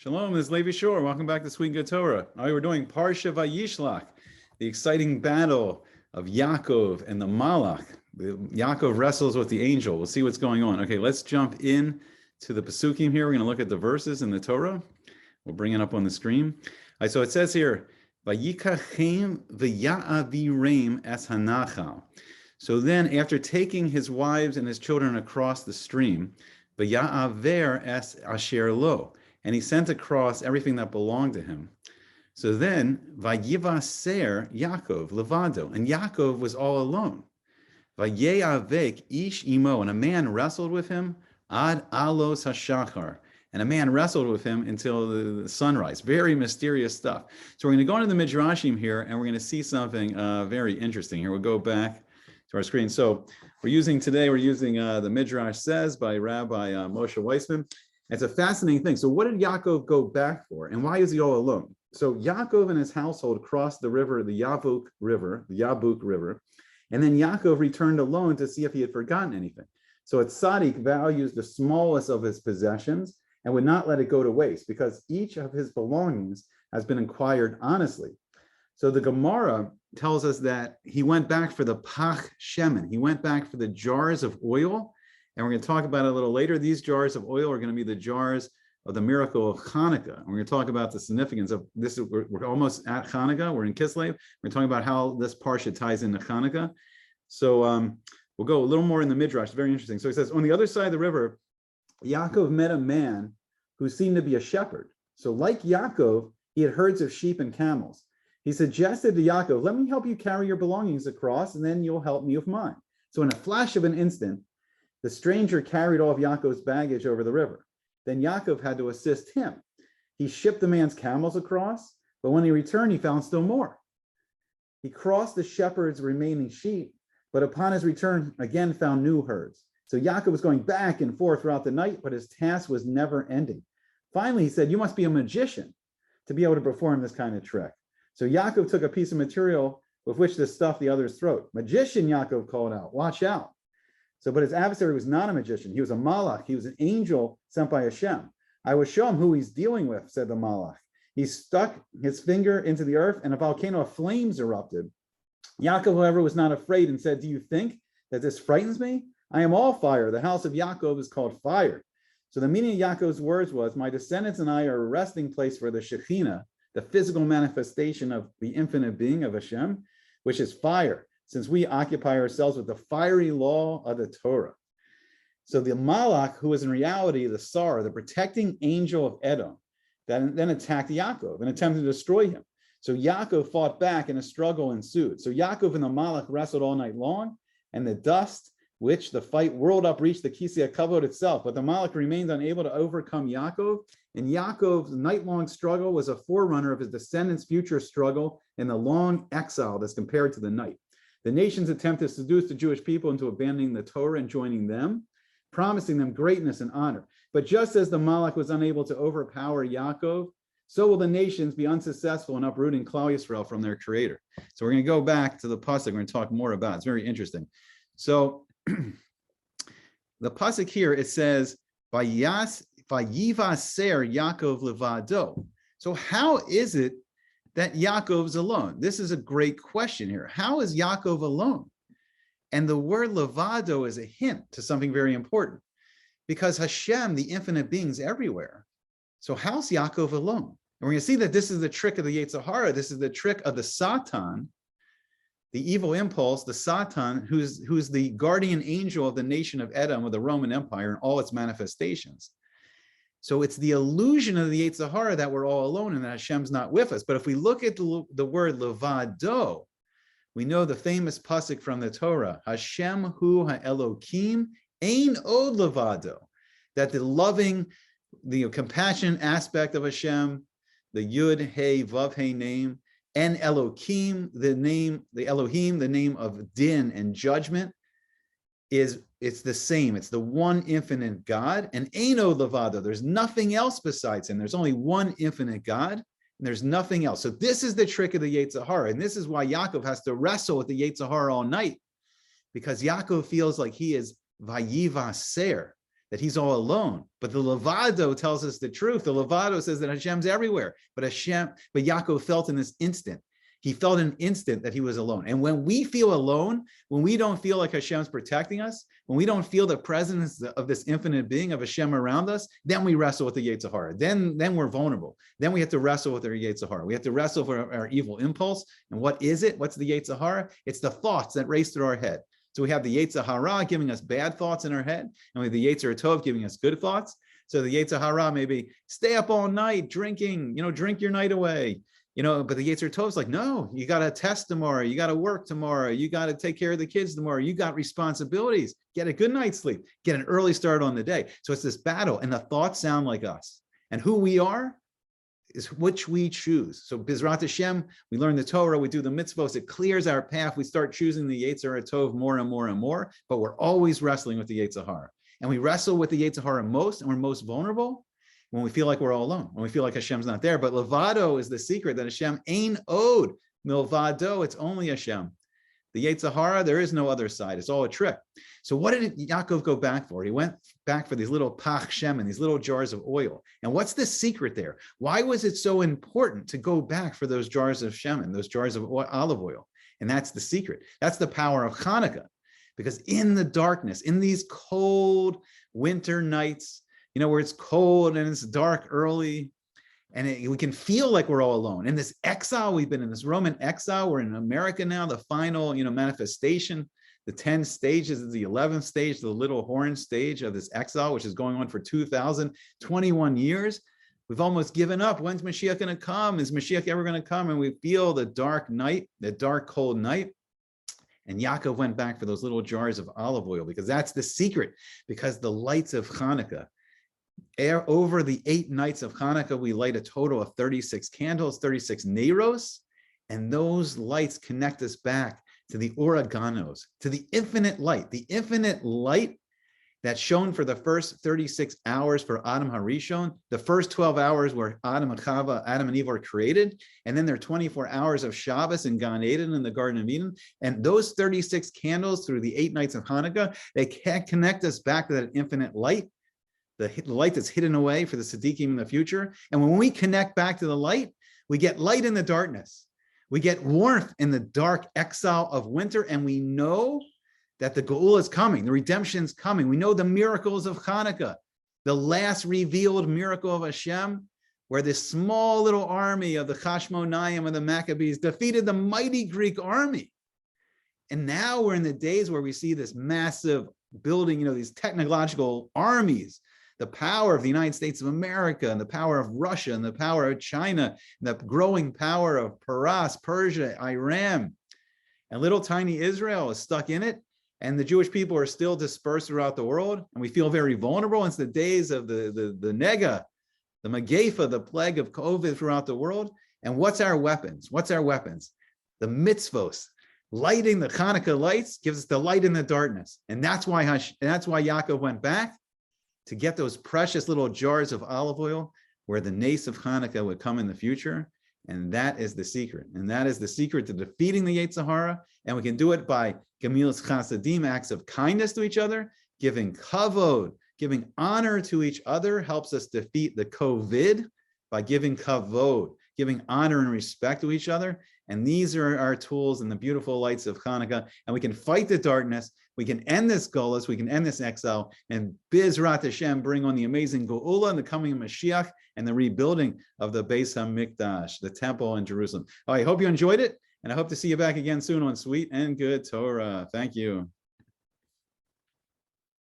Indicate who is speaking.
Speaker 1: Shalom, this is Levi Shore. Welcome back to Sweet Good Torah. We're doing Parsha Vayislach, the exciting battle of Yaakov and the Malach. Yaakov wrestles with the angel. We'll see what's going on. Okay, let's jump in to the Pesukim here. We're going to look at the verses in the Torah. We'll bring it up on the screen. So it says here, Vayikachem v'ya'avirem es hanachal. So then, after taking his wives and his children across the stream, v'ya'aver es asher lo. And he sent across everything that belonged to him. So then, Vayivaser Yaakov levado, and Yaakov was all alone. Vayeavek ish imo, and a man wrestled with him ad alos hashachar, and a man wrestled with him until the sunrise. Very mysterious stuff. So we're going to go into the Midrashim here, and we're going to see something very interesting here. We'll go back to our screen. So we're using the Midrash Says by Rabbi Moshe Weissman. It's a fascinating thing. So what did Yaakov go back for? And why is he all alone? So Yaakov and his household crossed the river, the Yabuk River, and then Yaakov returned alone to see if he had forgotten anything. So a tzaddik values the smallest of his possessions and would not let it go to waste because each of his belongings has been acquired honestly. So the Gemara tells us that he went back for the pach shemen. He went back for the jars of oil. And we're going to talk about it a little later. These jars of oil are going to be the jars of the miracle of Hanukkah. And we're going to talk about the significance of this. We're almost at Hanukkah. We're in Kislev. We're talking about how this Parsha ties into Hanukkah. So we'll go a little more in the Midrash. It's very interesting. So he says, on the other side of the river, Yaakov met a man who seemed to be a shepherd. So like Yaakov, he had herds of sheep and camels. He suggested to Yaakov, let me help you carry your belongings across, and then you'll help me with mine. So in a flash of an instant, the stranger carried all of Yaakov's baggage over the river. Then Yaakov had to assist him. He shipped the man's camels across, but when he returned, he found still more. He crossed the shepherd's remaining sheep, but upon his return, again found new herds. So Yaakov was going back and forth throughout the night, but his task was never ending. Finally, he said, you must be a magician to be able to perform this kind of trick. So Yaakov took a piece of material with which to stuff the other's throat. Magician, Yaakov called out, watch out. But his adversary was not a magician. He was a malach. He was an angel sent by Hashem. I will show him who he's dealing with, said the malach. He stuck his finger into the earth and a volcano of flames erupted. Yaakov, however, was not afraid and said, do you think that this frightens me? I am all fire. The house of Yaakov is called fire. So the meaning of Yaakov's words was, my descendants and I are a resting place for the Shekhinah, the physical manifestation of the infinite being of Hashem, which is fire, since we occupy ourselves with the fiery law of the Torah. So the Malach, who was in reality the Sar, the protecting angel of Edom, then attacked Yaakov and attempted to destroy him. So Yaakov fought back and a struggle ensued. So Yaakov and the Malach wrestled all night long, and the dust which the fight whirled up reached the Kisei HaKavod itself. But the Malach remained unable to overcome Yaakov, and Yaakov's night-long struggle was a forerunner of his descendants' future struggle in the long exile that's compared to the night. The nation's attempt to seduce the Jewish people into abandoning the Torah and joining them, promising them greatness and honor. But just as the Malach was unable to overpower Yaakov, so will the nations be unsuccessful in uprooting Klal Yisrael from their creator. So we're going to go back to the pasuk. We're going to talk more about it. It's very interesting. So the pasuk here, it says, Vayivaser Yaakov levado. So how is it that Yaakov's alone? This is a great question here. How is Yaakov alone? And the word levado is a hint to something very important, because Hashem, the infinite being, is everywhere. So how's Yaakov alone? And we're going to see that this is the trick of the Yetzer Hara. This is the trick of the Satan, the evil impulse, the Satan, who's the guardian angel of the nation of Edom, of the Roman Empire, and all its manifestations. So it's the illusion of the Yetzer Hara that we're all alone and that Hashem's not with us. But if we look at the word levado, we know the famous pasuk from the Torah, Hashem hu ha'elokim ein od levado, that the loving, the compassionate aspect of Hashem, the Yud, Hey, Vav, Hey name, and Elokim, the Elohim, the name of din and judgment, it's the same. It's the one infinite God, and Eino Levado. There's nothing else besides him. There's only one infinite God, and there's nothing else. So this is the trick of the Yetzer Hara, and this is why Yaakov has to wrestle with the Yetzer Hara all night, because Yaakov feels like he is Vayivaser, that he's all alone. But the Levado tells us the truth. The Levado says that Hashem's everywhere. But Yaakov felt in this instant. He felt an instant that he was alone. And when we feel alone, when we don't feel like Hashem's protecting us, when we don't feel the presence of this infinite being of Hashem around us, then we wrestle with the Yetzer Hara. Then we're vulnerable. Then we have to wrestle with our Yetzer Hara. We have to wrestle with our evil impulse. And what is it? What's the Yetzer Hara? It's the thoughts that race through our head. So we have the Yetzer Hara giving us bad thoughts in our head, and we have the Yetzer Tov giving us good thoughts. So the Yetzer Hara may be stay up all night drinking, drink your night away. But the Yetzer Tov is like, no, you got to test tomorrow. You got to work tomorrow. You got to take care of the kids tomorrow. You got responsibilities. Get a good night's sleep. Get an early start on the day. So it's this battle, and the thoughts sound like us. And who we are is which we choose. So Bizrat Hashem, we learn the Torah, we do the mitzvahs, it clears our path. We start choosing the Yetzer Tov more and more and more, but we're always wrestling with the Yetzer Hara. And we wrestle with the Yetzer Hara most, and we're most vulnerable when we feel like we're all alone, when we feel like Hashem's not there. But Levado is the secret that Hashem ain't owed. Milvado, it's only Hashem. The Yetzer Hara, there is no other side. It's all a trick. So what did Yaakov go back for? He went back for these little pach shemen, these little jars of oil. And what's the secret there? Why was it so important to go back for those jars of shemen, those jars of olive oil? And that's the secret. That's the power of Hanukkah. Because in the darkness, in these cold winter nights, where it's cold and it's dark early, and we can feel like we're all alone. In this exile, we've been in this Roman exile. We're in America now, the final, manifestation, the 10 stages is the 11th stage, the little horn stage of this exile, which is going on for 2021 years. We've almost given up. When's Mashiach going to come? Is Mashiach ever going to come? And we feel the dark night, the dark, cold night. And Yaakov went back for those little jars of olive oil, because that's the secret, because the lights of Hanukkah, over the 8 nights of Hanukkah, we light a total of 36 candles, 36 neiros, and those lights connect us back to the oreganos, to the infinite light that shone for the first 36 hours for Adam Harishon, the first 12 hours where Adam and Eve were created, and then there are 24 hours of Shabbos in Gan Eden in the Garden of Eden, and those 36 candles through the 8 nights of Hanukkah, they can connect us back to that infinite light, the light that's hidden away for the Tzaddikim in the future. And when we connect back to the light, we get light in the darkness. We get warmth in the dark exile of winter, and we know that the Geula is coming, the redemption's coming. We know the miracles of Hanukkah, the last revealed miracle of Hashem, where this small little army of the Chashmonayim and the Maccabees defeated the mighty Greek army. And now we're in the days where we see this massive building, these technological armies, the power of the United States of America, and the power of Russia, and the power of China, and the growing power of Persia, Iran. And little tiny Israel is stuck in it. And the Jewish people are still dispersed throughout the world. And we feel very vulnerable. It's the days of the nega, the Magefa, the plague of COVID throughout the world. And what's our weapons? The mitzvos. Lighting the Hanukkah lights gives us the light in the darkness. And that's why Yaakov went back, to get those precious little jars of olive oil where the nace of Hanukkah would come in the future. And that is the secret. And that is the secret to defeating the Yetzer Hara. And we can do it by Gemilas Chasadim, acts of kindness to each other, giving kavod, giving honor to each other, helps us defeat the COVID by giving kavod, giving honor and respect to each other. And these are our tools in the beautiful lights of Hanukkah. And we can fight the darkness. We can end this Golus. We can end this exile. And Bizrat Hashem, bring on the amazing Geula and the coming of Mashiach and the rebuilding of the Beis HaMikdash, the temple in Jerusalem. I hope you enjoyed it. And I hope to see you back again soon on Sweet and Good Torah. Thank you.